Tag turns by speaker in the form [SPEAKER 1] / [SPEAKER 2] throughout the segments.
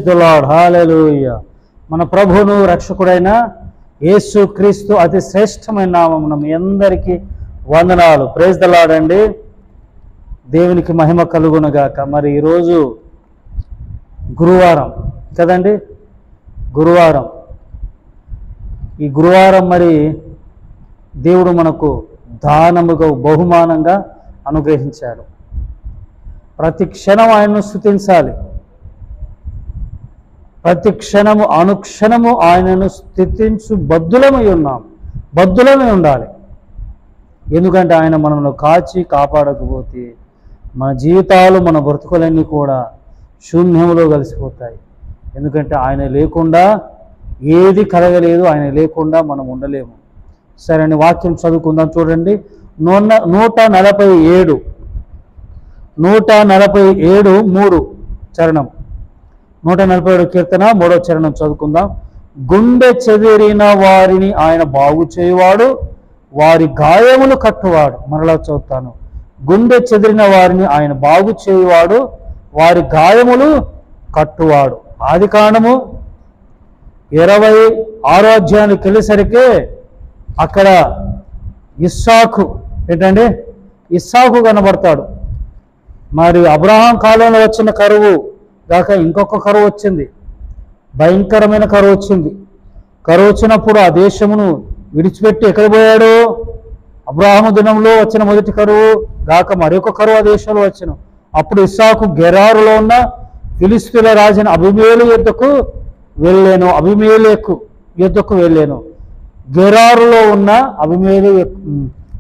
[SPEAKER 1] The lord, హల్లెలూయా. మన ప్రభువును రక్షకుడైన యేసు క్రీస్తు అతి శ్రేష్టమైన నామమున మీ అందరికీ వందనాలు. ప్రైజ్ ది లార్డ్ అండి. దేవునికి మహిమ కలుగునుగాక. మరి ఈరోజు గురువారం కదండి, గురువారం. ఈ గురువారం మరి దేవుడు మనకు దానముగా బహుమానంగా అనుగ్రహించాడు. ప్రతి క్షణం ఆయనను స్తుతించాలి. ప్రతి క్షణము అనుక్షణము ఆయనను స్తుతించు బద్దులమై ఉన్నాం, బద్దులమై ఉండాలి. ఎందుకంటే ఆయన మనల్ని కాచి కాపాడకపోతే మన జీవితాలు, మన బ్రతుకులన్నీ కూడా శూన్యంలో కలిసిపోతాయి. ఎందుకంటే ఆయన లేకుండా ఏది కలగలేదు, ఆయన లేకుండా మనం ఉండలేము. సరే అని వాక్యం చదువుకుందాం. చూడండి, 147 3 చరణం, 147 కీర్తన 3వ చరణం చదువుకుందాం. గుండె చెదిరిన వారిని ఆయన బాగు చేయువాడు, వారి గాయములు కట్టువాడు. మరలా చదువుతాను. గుండె చెదిరిన వారిని ఆయన బాగు చేయువాడు, వారి గాయములు కట్టువాడు. ఆదికాండము 26వ అధ్యాయానికి వెళ్ళేసరికి అక్కడ ఇస్సాకు ఏంటండి, ఇస్సాకు కనబడతాడు. మరి అబ్రహాం కాలంలో వచ్చిన కరువు కాక ఇంకొక కరువు వచ్చింది, భయంకరమైన కరువు వచ్చింది. కరువు వచ్చినప్పుడు ఆ దేశమును విడిచిపెట్టి ఎక్కడ పోయాడు? అబ్రహాము దినంలో వచ్చిన మొదటి కరువు కాక మరొక కరువు ఆ దేశంలో వచ్చిన. అప్పుడు ఇస్సాకు గెరారులో ఉన్న ఫిలిష్తీయుల రాజైన అబీమెలెకు యుద్ధకు వెళ్ళాను. గెరారులో ఉన్న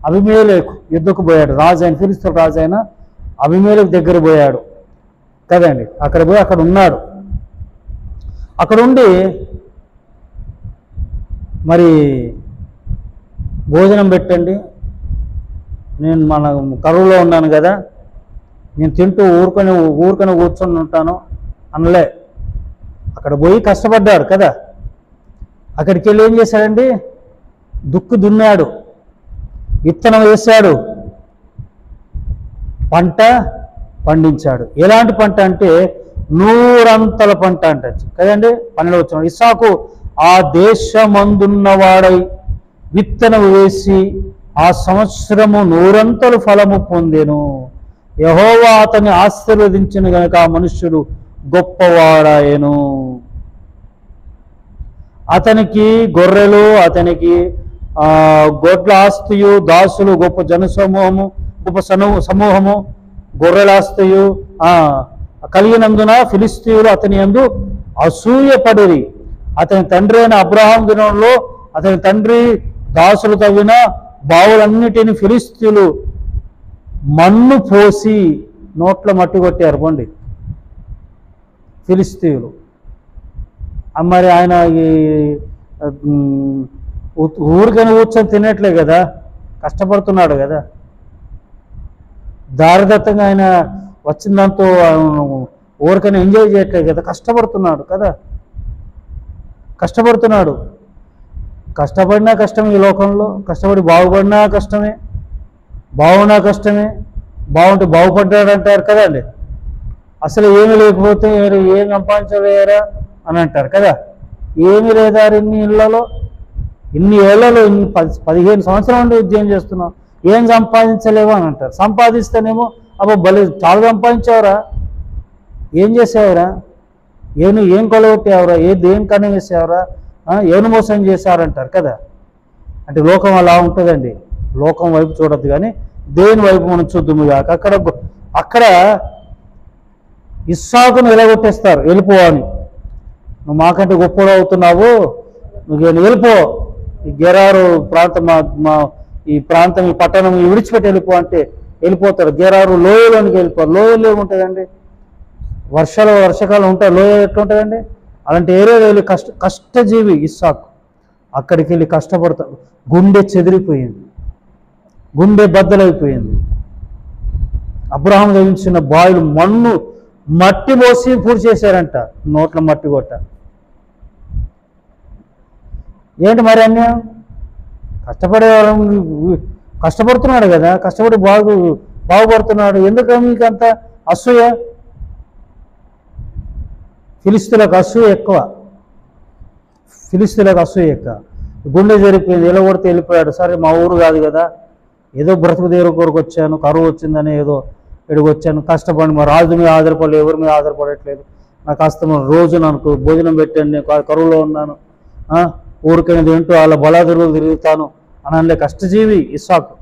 [SPEAKER 1] అబీమెలెకు యుద్ధకు పోయాడు. రాజైన ఫిలిష్తీయుల రాజైన అబీమెలెకు దగ్గర పోయాడు కదండి. అక్కడ పోయి అక్కడ ఉన్నాడు. అక్కడ ఉండి మరి భోజనం పెట్టండి, నేను మన కరువులో ఉన్నాను కదా, నేను తింటూ ఊరుకొని కూర్చొని ఉంటాను అనలే. అక్కడ పోయి కష్టపడ్డాడు కదా. అక్కడికి వెళ్ళి ఏం చేశాడండి? దుక్కు దున్నాడు, విత్తనం వేశాడు, పంట పండించాడు. ఎలాంటి పంట అంటే 100 పంట అంటే కదండి. 12వ వచనం, ఇస్సాకు ఆ దేశమందున్నవాడై విత్తనం వేసి ఆ సంవత్సరము 100 ఫలము పొందెను. యెహోవా అతన్ని ఆశీర్వదించిన గనుక ఆ మనుష్యుడు గొప్పవాడాయెను. అతనికి గొర్రెలు, అతనికి గొడ్ల ఆస్తియు, దాసులు, గొప్ప సమూహము, గొర్రెలాస్తియు కలిగినందున ఫిలిష్తీయులు అతని యందు అసూయపడిరి. అతని తండ్రి అయిన అబ్రహాం దినంలో అతని తండ్రి దాసులు తవ్విన బావులన్నిటిని ఫిలిష్తీయులు మన్ను పోసి నోట్ల మట్టి కొట్టారు. పోండి ఫిలిష్తీయులు. మరి ఆయన ఊరికని కూర్చొని తినట్లే కదా, కష్టపడుతున్నాడు కదా. దారిదత్తంగా ఆయన వచ్చిన దాంతో ఊరికని ఎంజాయ్ చేయట్లేదు కదా, కష్టపడుతున్నాడు కదా. కష్టపడుతున్నాడు. కష్టపడినా కష్టమే ఈ లోకంలో. కష్టపడి బాగుపడినా కష్టమే, బాగున్నా కష్టమే. బాగుంటే బాగుపడ్డాడు అంటారు కదండి. అసలు ఏమీ లేకపోతే ఏం సంపాదించలేరా అని అంటారు కదా. ఏమీ లేదా ఇన్ని ఇళ్లలో, ఇన్ని ఏళ్లలో, 15 సంవత్సరాల నుండి ఉద్యోగం చేస్తున్నావు, ఏం సంపాదించలేవా అని అంటారు. సంపాదిస్తేనేమో అబ్బా భలే చాలా సంపాదించావురా, ఏం చేసావురా, ఏం కొలగొట్టావురా, దేని కన్నా వేసావురా, ఏను మోసం చేశారంటారు కదా. అంటే లోకం అలా ఉంటుందండి. లోకం వైపు చూడద్దు కానీ దేని వైపు మనం చూద్దాము కాక. అక్కడ ఇస్సాకును ఎలగొట్టేస్తారు, వెళ్ళిపోవని. నువ్వు మాకంటే గొప్పగా అవుతున్నావు, నువ్వు వెళ్ళిపో, ఈ గెరారు ప్రాంతం, ఈ ప్రాంతం, ఈ పట్టణం విడిచిపెట్టి వెళ్ళిపో అంటే వెళ్ళిపోతారు. గెరారు లోయలోనికి వెళ్ళిపోరు. లోయలో ఏముంటుందండి? వర్షాకాలం ఉంటాయి, లోయ ఎట్లుంటుందండి? అలాంటి ఏరియాలో వెళ్ళి కష్టజీవి ఇస్సాకు. అక్కడికి వెళ్ళి కష్టపడతాడు. గుండె చెదిరిపోయింది, గుండె బద్దలైపోయింది. అబ్రహాం తవ్వించిన బావిలు మట్టి పోసి పూర్తి చేశారంట, నోట్ల మట్టి కొట్ట. ఏంటి మరి అన్యాయం? కష్టపడుతున్నాడు కదా, కష్టపడి బాగుపడుతున్నాడు. ఎందుకు మీకు అంత అసూయ? ఫిలిస్తీన్లకు అసూయ ఎక్కువ, ఫిలిస్తీన్లకు అసూయ ఎక్కువ. గుండె జరిపోయింది, ఎలగొడితే వెళ్ళిపోయాడు. సరే మా ఊరు కాదు కదా, ఏదో బ్రతుకు దేవుడి కొరకు వచ్చాను, కరువు వచ్చిందని ఏదో ఇక్కడికి వచ్చాను, కష్టపడి మా రాజు మీద ఆధారపడలేదు, ఎవరి మీద ఆధారపడట్లేదు, నాకు కష్టం, రోజు నాకు భోజనం పెట్టండి, నేను కరువులో ఉన్నాను, ఊరికైనా తింటూ వాళ్ళ బలాదురులు తిరుగుతాను అనలే. కష్టజీవి ఇస్సాకు.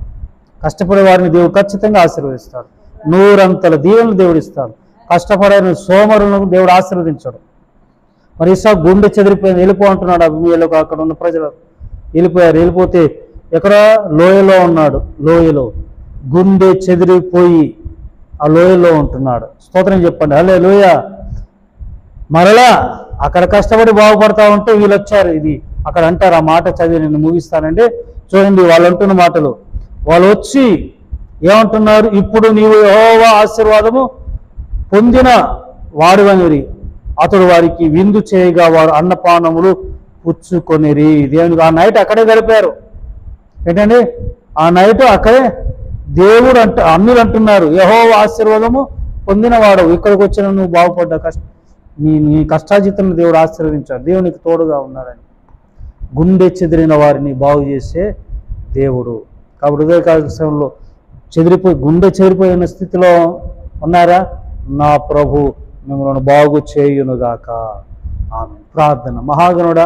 [SPEAKER 1] కష్టపడే వారిని దేవుడు ఖచ్చితంగా ఆశీర్వదిస్తాడు, 100 అంతల దీవెనలు దేవుడు ఇస్తాడు. కష్టపడే సోమరులను దేవుడు ఆశీర్వదించాడు. మరి ఇస్సాకు గుండె చెదిరిపోయింది, వెళ్ళిపో అంటున్నాడు అభిమేలకు, అక్కడ ఉన్న ప్రజలు వెళ్ళిపోయారు. వెళ్ళిపోతే ఎక్కడ లోయలో ఉన్నాడు, లోయలో గుండె చెదిరిపోయి ఆ లోయలో ఉంటున్నాడు. స్తోత్రం చెప్పండి, హల్లెలూయ. మరలా అక్కడ కష్టపడి బాగుపడతా ఉంటే వీళ్ళు వచ్చారు. ఇది అక్కడ అంటారు, ఆ మాట చదివి నేను ముగిస్తానండి. చూడండి వాళ్ళు అంటున్న మాటలు. వాళ్ళు వచ్చి ఏమంటున్నారు, ఇప్పుడు నీవు యెహోవా ఆశీర్వాదము పొందిన వాడివనిరి. అతడు వారికి విందు చేయగా వారు అన్నపానములు పుచ్చుకొనిరి. దేవునికి ఆ నైట్ అక్కడే గడిపారు. ఏంటండి, ఆ నైట్ అక్కడే దేవుడు అన్యులు అంటున్నారు, యెహోవా ఆశీర్వాదము పొందినవాడు, ఇక్కడికి వచ్చిన నువ్వు బాగుపడ్డా, నీ కష్టాజితంలో దేవుడు ఆశీర్వదించాడు, దేవునికి తోడుగా ఉన్నాడని. గుండె చెదిరిన వారిని బాగు చేసే దేవుడు. కాబట్టి ఉదయకాలంలో గుండె చెదిరిపోయిన స్థితిలో ఉన్నారా, నా ప్రభు మిమ్మల్ని బాగు చేయునుగాక. ఆమె ప్రార్థన. మహాగణుడా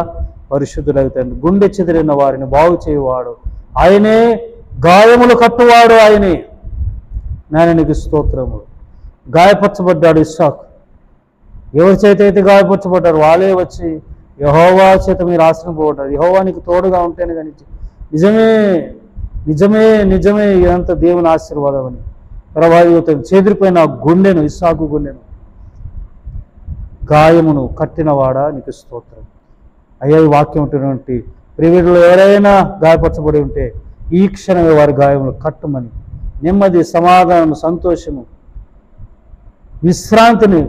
[SPEAKER 1] పరిశుద్ధుడైన తండ్రి, గుండె చెదిరిన వారిని బాగు చేయువాడు ఆయనే, గాయములు కట్టువాడు ఆయనే. నేను నీకు స్తోత్రములు. గాయపరచబడ్డాడు ఇస్సాకు. ఎవరి చేత అయితే గాయపరచబడ్డారు వాళ్ళే వచ్చి యెహోవా చేత మీరు ఆశ్రయింపబడ్డారు. యెహోవా నీకు తోడుగా ఉంటేనే కానీ నిజమే నిజమే నిజమే ఇదంతా దేవుని ఆశీర్వాదం అని ప్రభావితం. చెదిరిపోయిన గుండెను, ఇస్సాకు గుండెను, గాయమును కట్టినవాడా నీకు స్తోత్రం. అయ్యా, ఈ వాక్యం ఉంటున్నటువంటి ప్రియుడిలో ఎవరైనా గాయపరచబడి ఉంటే ఈ క్షణమే వారి గాయములు కట్టుమని నెమ్మది, సమాధానం, సంతోషము, విశ్రాంతిని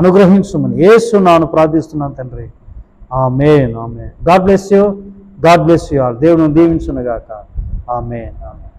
[SPEAKER 1] అనుగ్రహించమని యేసు నామమున ప్రార్థిస్తున్నాను తండ్రి. Amen, amen. God bless you, god bless you all. దేవుని దీవించును గాక. ఆమేన్, ఆమేన్.